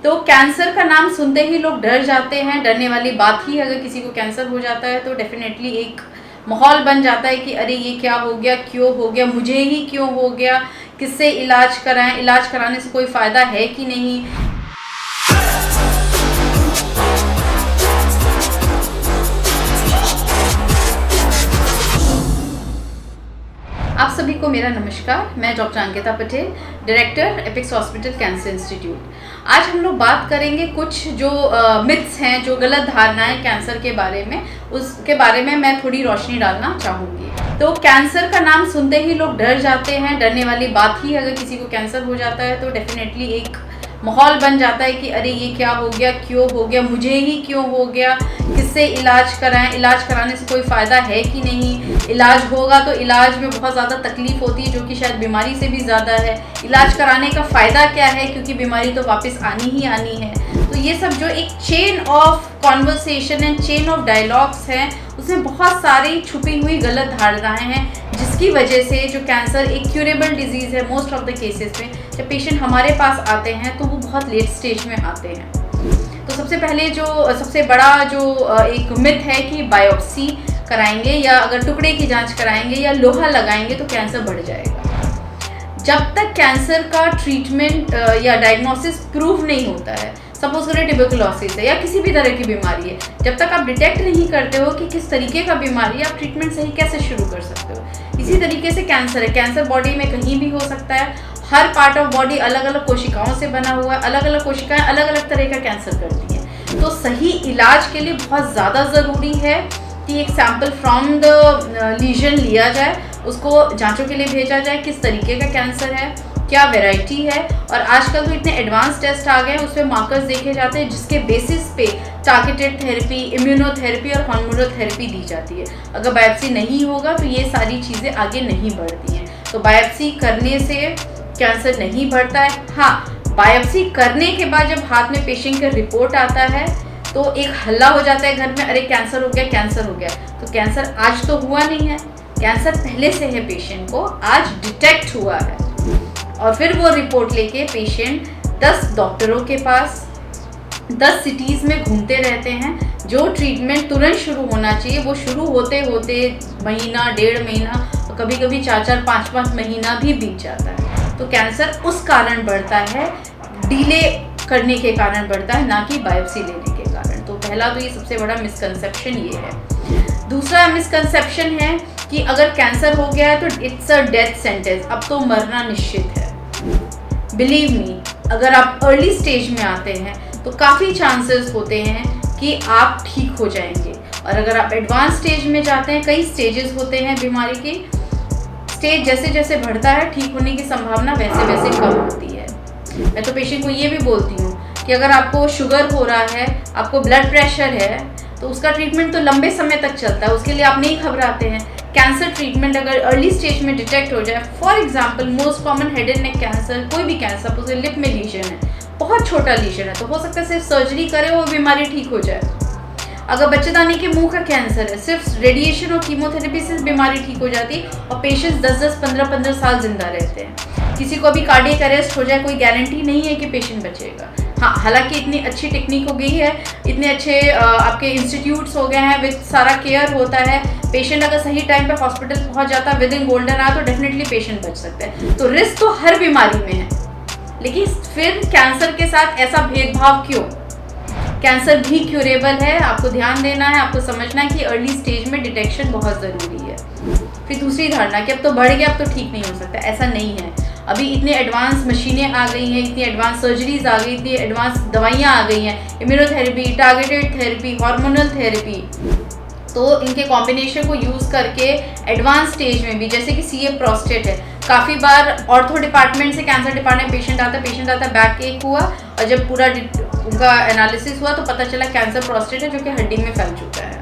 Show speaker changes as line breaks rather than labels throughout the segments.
तो कैंसर का नाम सुनते ही लोग डर जाते हैं। डरने वाली बात ही, अगर किसी को कैंसर हो जाता है तो डेफिनेटली एक माहौल बन जाता है कि अरे ये क्या हो गया, क्यों हो गया, मुझे ही क्यों हो गया, किससे इलाज कराएं, इलाज कराने से कोई फ़ायदा है कि नहीं। आप सभी को मेरा नमस्कार। मैं doctor Ankita Patel, director Epics hospital cancer institute. आज हम लोग बात करेंगे कुछ जो मिथ्स हैं, जो गलत धारणाएं कैंसर के बारे में, उसके बारे में मैं थोड़ी रोशनी डालना चाहूँगी। तो कैंसर का नाम सुनते ही लोग डर जाते हैं। डरने वाली बात ही, अगर किसी को कैंसर हो जाता है तो डेफिनेटली एक माहौल बन जाता है कि अरे ये क्या हो गया, क्यों हो गया, मुझे ही क्यों हो गया, किससे इलाज कराएं, इलाज कराने से कोई फ़ायदा है कि नहीं, इलाज होगा तो इलाज में बहुत ज़्यादा तकलीफ़ होती है जो कि शायद बीमारी से भी ज़्यादा है, इलाज कराने का फ़ायदा क्या है क्योंकि बीमारी तो वापस आनी ही आनी है। तो ये सब जो एक chain of conversation and chain of dialogues हैं, उसमें बहुत सारी छुपी हुई गलत धारणाएं हैं, जिसकी वजह से जो कैंसर एक क्यूरेबल डिजीज़ है मोस्ट ऑफ द केसेस में, जब पेशेंट हमारे पास आते हैं तो वो बहुत लेट स्टेज में आते हैं। तो सबसे पहले जो सबसे बड़ा जो एक मिथ है कि बायोप्सी कराएंगे या अगर टुकड़े की जांच कराएंगे या लोहा लगाएंगे तो कैंसर बढ़ जाएगा। जब तक कैंसर का ट्रीटमेंट या डायग्नोसिस प्रूव नहीं होता है, सपोज करें ट्यूबरकुलोसिस है या किसी भी तरह की बीमारी है, जब तक आप डिटेक्ट नहीं करते हो कि किस तरीके का बीमारी है, आप ट्रीटमेंट सही कैसे शुरू कर सकते हो। इसी तरीके से कैंसर है, कैंसर बॉडी में कहीं भी हो सकता है। हर पार्ट ऑफ बॉडी अलग अलग कोशिकाओं से बना हुआ है, अलग अलग कोशिकाएं अलग अलग तरह का कैंसर करती हैं। तो सही इलाज के लिए बहुत ज़्यादा ज़रूरी है कि एक सैंपल फ्रॉम द लीजन लिया जाए, उसको जांचों के लिए भेजा जाए, किस तरीके का कैंसर है, क्या वैरायटी है। और आजकल तो इतने एडवांस टेस्ट आ गए हैं, उसमें मार्कर्स देखे जाते हैं जिसके बेसिस पे टारगेटेड थेरेपी, इम्यूनोथेरेपी और हार्मोनोथेरेपी दी जाती है। अगर बायोप्सी नहीं होगा तो ये सारी चीज़ें आगे नहीं बढ़ती हैं। तो बायोप्सी करने से कैंसर नहीं बढ़ता है। हाँ, बायोप्सी करने के बाद जब हाथ में पेशेंट का रिपोर्ट आता है तो एक हल्ला हो जाता है घर में, अरे कैंसर हो गया, कैंसर हो गया। तो कैंसर आज तो हुआ नहीं है, कैंसर पहले से है पेशेंट को, आज डिटेक्ट हुआ है। और फिर वो रिपोर्ट लेके पेशेंट 10 डॉक्टरों के पास 10 सिटीज़ में घूमते रहते हैं। जो ट्रीटमेंट तुरंत शुरू होना चाहिए वो शुरू होते होते महीना, 1.5 महीना, कभी कभी 4-4, 5-5 महीना भी बीत जाता है। तो कैंसर उस कारण बढ़ता है, डिले करने के कारण बढ़ता है, ना कि बायोप्सी लेने के कारण। तो पहला तो ये सबसे बड़ा मिसकंसेप्शन ये है। दूसरा मिसकंसेप्शन है कि अगर कैंसर हो गया है तो इट्स अ डेथ सेंटेंस, अब तो मरना निश्चित है। बिलीव मी, अगर आप अर्ली स्टेज में आते हैं तो काफ़ी चांसेस होते हैं कि आप ठीक हो जाएंगे। और अगर आप एडवांस स्टेज में जाते हैं, कई स्टेजेस होते हैं बीमारी की, स्टेज जैसे जैसे बढ़ता है ठीक होने की संभावना वैसे वैसे कम होती है। मैं तो पेशेंट को ये भी बोलती हूँ कि अगर आपको शुगर हो रहा है, आपको ब्लड प्रेशर है, तो उसका ट्रीटमेंट तो लंबे समय तक चलता है, उसके लिए आप नहीं घबराते हैं। कैंसर ट्रीटमेंट अगर अर्ली स्टेज में डिटेक्ट हो जाए, for example most common head and neck cancer, कोई भी कैंसर, सपोज लिप में लीजन है, बहुत छोटा लीजन है, तो हो सकता है सिर्फ सर्जरी करे वो बीमारी ठीक हो जाए। अगर बच्चेदानी के मुंह का कैंसर है, सिर्फ रेडिएशन और कीमोथेरेपी से बीमारी ठीक हो जाती है और पेशेंट्स 10-10, 15-15 साल जिंदा रहते हैं। किसी को अभी कार्डियक अरेस्ट हो जाए, कोई गारंटी नहीं है कि पेशेंट बचेगा। हाँ, हालांकि इतनी अच्छी टेक्निक हो गई है, इतने अच्छे आपके इंस्टीट्यूट्स हो गए हैं, विद सारा केयर होता है, पेशेंट अगर सही टाइम पे हॉस्पिटल पहुंच जाता है, विद इन गोल्डन आवर, तो डेफिनेटली पेशेंट बच सकते हैं। तो रिस्क तो हर बीमारी में है, लेकिन फिर कैंसर के साथ ऐसा भेदभाव क्यों? कैंसर भी क्यूरेबल है, आपको ध्यान देना है, आपको समझना है कि अर्ली स्टेज में डिटेक्शन बहुत ज़रूरी है। फिर दूसरी धारणा कि अब तो बढ़ गया, अब तो ठीक नहीं हो सकता, ऐसा नहीं है। अभी इतने एडवांस मशीनें आ गई हैं, इतनी एडवांस सर्जरीज आ गई, इतनी एडवांस दवाइयाँ आ गई हैं, immunotherapy, targeted therapy, hormonal therapy. तो इनके कॉम्बिनेशन को यूज़ करके एडवांस स्टेज में भी, जैसे कि सीए प्रोस्टेट है, काफ़ी बार ऑर्थो डिपार्टमेंट से कैंसर डिपार्टमेंट पेशेंट आता है बैक एक हुआ, और जब पूरा उनका एनालिसिस हुआ तो पता चला कैंसर प्रोस्टेट है जो कि हड्डी में फैल चुका है।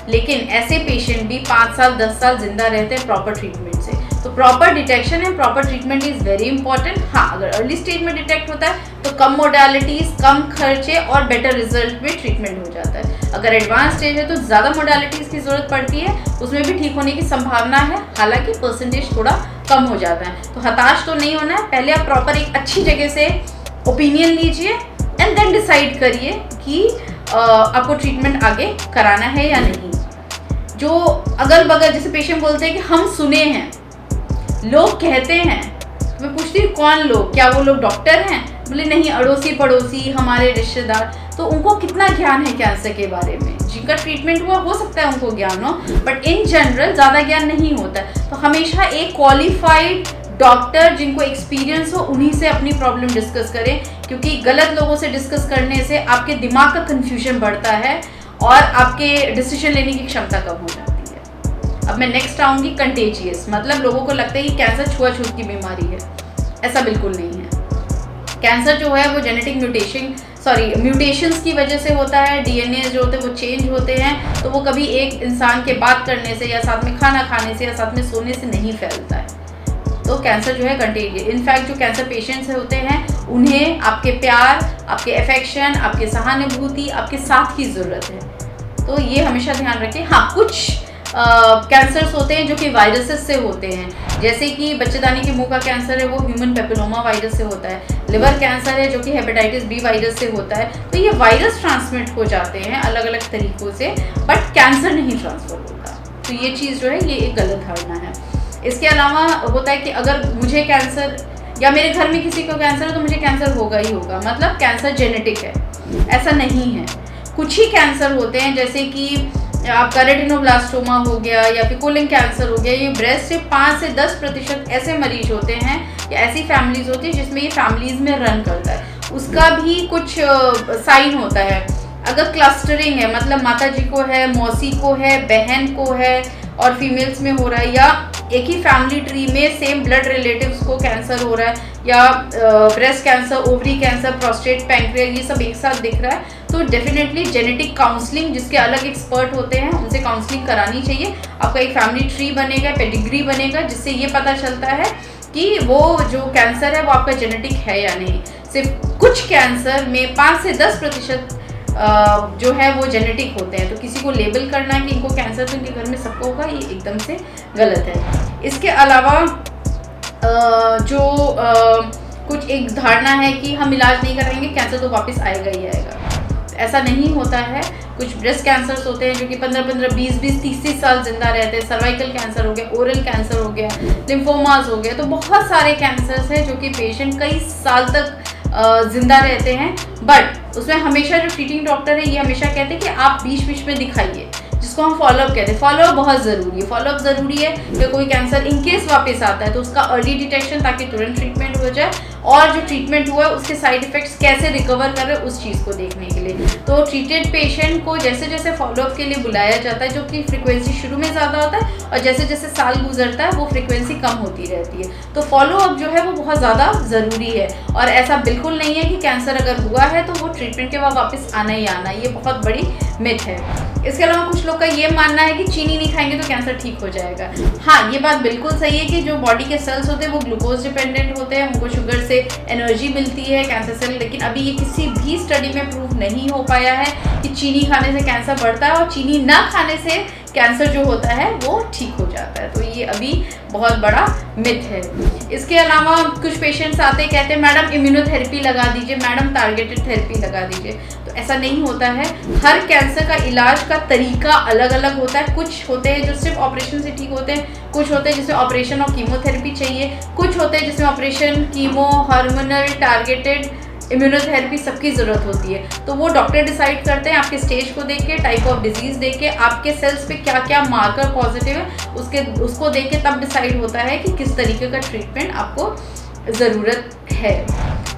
लेकिन ऐसे पेशेंट भी 5 साल 10 साल जिंदा रहते हैं प्रॉपर ट्रीटमेंट से। तो proper detection and proper treatment is very important. हाँ, अगर अर्ली स्टेज में डिटेक्ट होता है तो कम मोडालिटीज़, कम खर्चे और बेटर रिजल्ट में ट्रीटमेंट हो जाता है। अगर एडवांस स्टेज है तो ज़्यादा मोडालिटीज़ की ज़रूरत पड़ती है, उसमें भी ठीक होने की संभावना है, हालांकि परसेंटेज थोड़ा कम हो जाता है। तो हताश तो नहीं होना है, पहले आप प्रॉपर एक अच्छी जगह से ओपिनियन लीजिए एंड देन डिसाइड करिए कि आपको ट्रीटमेंट आगे कराना है या नहीं। जो अगल बगल जैसे पेशेंट बोलते हैं कि हम सुने हैं, लोग कहते हैं, तो मैं पूछती हूँ कौन लोग, क्या वो लोग डॉक्टर हैं? बोले नहीं, अड़ोसी पड़ोसी, हमारे रिश्तेदार। तो उनको कितना ज्ञान है कैंसर के बारे में? जिनका ट्रीटमेंट हुआ हो सकता है उनको ज्ञान हो, बट इन जनरल ज़्यादा ज्ञान नहीं होता है। तो हमेशा एक क्वालिफाइड डॉक्टर जिनको एक्सपीरियंस हो उन्हीं से अपनी प्रॉब्लम डिस्कस करें, क्योंकि गलत लोगों से डिस्कस करने से आपके दिमाग का कन्फ्यूजन बढ़ता है और आपके डिसीजन लेने की क्षमता कम हो जाती है। अब मैं नेक्स्ट आऊँगी कंटेजियस, मतलब लोगों को लगता है कि कैंसर छुआछूत की बीमारी है। ऐसा बिल्कुल नहीं है। कैंसर जो है वो जेनेटिक म्यूटेशंस की वजह से होता है। डीएनए जो होते हैं वो चेंज होते हैं, तो वो कभी एक इंसान के बात करने से या साथ में खाना खाने से या साथ में सोने से नहीं फैलता है। तो कैंसर जो है कंटेजियस। इनफैक्ट जो कैंसर पेशेंट्स होते हैं उन्हें आपके प्यार, आपके अफेक्शन, आपके सहानुभूति, आपके साथ की ज़रूरत है। तो ये हमेशा ध्यान रखें। हाँ, कुछ कैंसर्स होते हैं जो कि वायरसेस से होते हैं, जैसे कि बच्चेदानी के मुंह का कैंसर है वो ह्यूमन पेपिलोमा वायरस से होता है। लिवर कैंसर है जो कि हेपेटाइटिस बी वायरस से होता है। तो ये वायरस ट्रांसमिट हो जाते हैं अलग अलग तरीक़ों से, बट कैंसर नहीं ट्रांसफर होता। तो ये चीज़ जो है ये एक गलत धारणा है। इसके अलावा होता है कि अगर मुझे कैंसर या मेरे घर में किसी को कैंसर है तो मुझे कैंसर होगा ही होगा, मतलब कैंसर जेनेटिक है, ऐसा नहीं है। कुछ ही कैंसर होते हैं जैसे कि आपका रेटिनोब्लास्टोमा हो गया या फिर कोलन कैंसर हो गया, ये ब्रेस्ट से 5 से 10% ऐसे मरीज होते हैं या ऐसी फैमिलीज होती है जिसमें ये फैमिलीज में रन करता है। उसका भी कुछ साइन होता है। अगर क्लस्टरिंग है, मतलब माता जी को है, मौसी को है, बहन को है और फीमेल्स में हो रहा है, या एक ही फैमिली ट्री में सेम ब्लड रिलेटिव्स को कैंसर हो रहा है, या breast cancer, ovary cancer, prostate, pancreas, ये सब एक साथ दिख रहा है, तो डेफिनेटली जेनेटिक काउंसलिंग, जिसके अलग एक्सपर्ट होते हैं, उनसे काउंसलिंग करानी चाहिए। आपका एक फैमिली ट्री बनेगा, पेडिग्री बनेगा, जिससे ये पता चलता है कि वो जो कैंसर है वो आपका जेनेटिक है या नहीं। सिर्फ कुछ कैंसर में 5 से 10% जो है वो जेनेटिक होते हैं। तो किसी को लेबल करना कि इनको कैंसर तो इनके घर में सबको होगा, ये एकदम से गलत है। इसके अलावा कुछ एक धारणा है कि हम इलाज नहीं कराएंगे कैंसर तो वापस आएगा ही आएगा। ऐसा नहीं होता है। कुछ ब्रेस्ट कैंसर्स होते हैं जो कि 15-15, 20-20, 30-30 साल जिंदा रहते हैं। सर्वाइकल कैंसर हो गया, ओरल कैंसर हो गया, लिम्फोमास हो गया। तो बहुत सारे कैंसर्स हैं जो कि पेशेंट कई साल तक जिंदा रहते हैं, बट उसमें हमेशा जो ट्रीटिंग डॉक्टर है ये हमेशा कहते हैं कि आप बीच में दिखाइए, जिसको हम फॉलोअप कहते हैं। फॉलोअप बहुत ज़रूरी है। फॉलोअप ज़रूरी है कि कोई कैंसर इन केस वापस आता है तो उसका अर्ली डिटेक्शन, ताकि तुरंत ट्रीटमेंट हो जाए, और जो ट्रीटमेंट हुआ है उसके साइड इफेक्ट्स कैसे रिकवर कर रहे हैं उस चीज़ को देखने के लिए। तो ट्रीटेड पेशेंट को जैसे जैसे फॉलोअप के लिए बुलाया जाता है, जो कि फ्रिक्वेंसी शुरू में ज़्यादा होता है और जैसे जैसे साल गुजरता है वो फ्रिक्वेंसी कम होती रहती है। तो फॉलोअप जो है वो बहुत ज़्यादा ज़रूरी है, और ऐसा बिल्कुल नहीं है कि कैंसर अगर हुआ है तो वो ट्रीटमेंट के बाद वापस आना ही आना, ये बहुत बड़ी मिथ है। इसके अलावा कुछ लोग का ये मानना है कि चीनी नहीं खाएंगे तो कैंसर ठीक हो जाएगा। हाँ, ये बात बिल्कुल सही है कि जो बॉडी के सेल्स होते हैं वो ग्लूकोज डिपेंडेंट होते हैं, उनको शुगर से एनर्जी मिलती है कैंसर सेल, लेकिन अभी ये किसी भी स्टडी में प्रूव नहीं हो पाया है कि चीनी खाने से कैंसर बढ़ता है और चीनी ना खाने से कैंसर जो होता है वो ठीक हो जाता है। तो ये अभी बहुत बड़ा मिथ है। इसके अलावा कुछ पेशेंट्स आते हैं, कहते हैं मैडम इम्यूनोथेरेपी लगा दीजिए, मैडम टारगेटेड थेरेपी लगा दीजिए। तो ऐसा नहीं होता है। हर कैंसर का इलाज का तरीका अलग अलग होता है। कुछ होते हैं जो सिर्फ ऑपरेशन से ठीक होते हैं, कुछ होते हैं जिसमें ऑपरेशन और कीमोथेरेपी चाहिए, कुछ होते हैं जिसमें operation, chemo, hormonal, targeted immunotherapy सबकी ज़रूरत होती है। तो वो डॉक्टर डिसाइड करते हैं आपके स्टेज को देख के, टाइप ऑफ डिजीज़ देख के, आपके सेल्स पे क्या क्या मार्कर पॉजिटिव है उसको देख के तब डिसाइड होता है कि किस तरीके का ट्रीटमेंट आपको ज़रूरत है।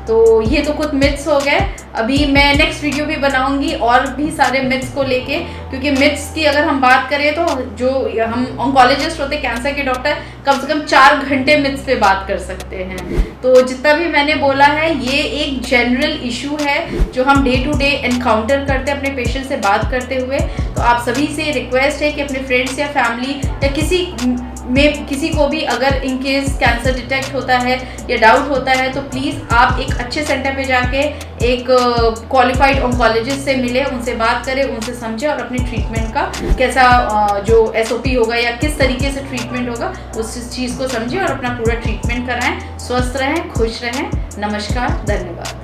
तो ये तो कुछ मिथ्स हो गए। अभी मैं नेक्स्ट वीडियो भी बनाऊंगी और भी सारे मिथ्स को लेके, क्योंकि मिथ्स की अगर हम बात करें तो जो हम ऑन्कोलॉजिस्ट होते हैं, कैंसर के डॉक्टर, कम से कम 4 घंटे मिथ्स पे बात कर सकते हैं। तो जितना भी मैंने बोला है ये एक जनरल इशू है जो हम डे टू डे एनकाउंटर करते हैं अपने पेशेंट से बात करते हुए। तो आप सभी से रिक्वेस्ट है कि अपने फ्रेंड्स या फैमिली या किसी को भी अगर इन केस कैंसर डिटेक्ट होता है या डाउट होता है तो प्लीज़ आप एक अच्छे सेंटर पे जाके एक क्वालिफाइड ऑन्कोलॉजिस्ट से मिले, उनसे बात करें, उनसे समझें और अपनी ट्रीटमेंट का कैसा जो SOP होगा या किस तरीके से ट्रीटमेंट होगा उस चीज़ को समझें और अपना पूरा ट्रीटमेंट कराएं। स्वस्थ रहें, खुश रहें। नमस्कार, धन्यवाद।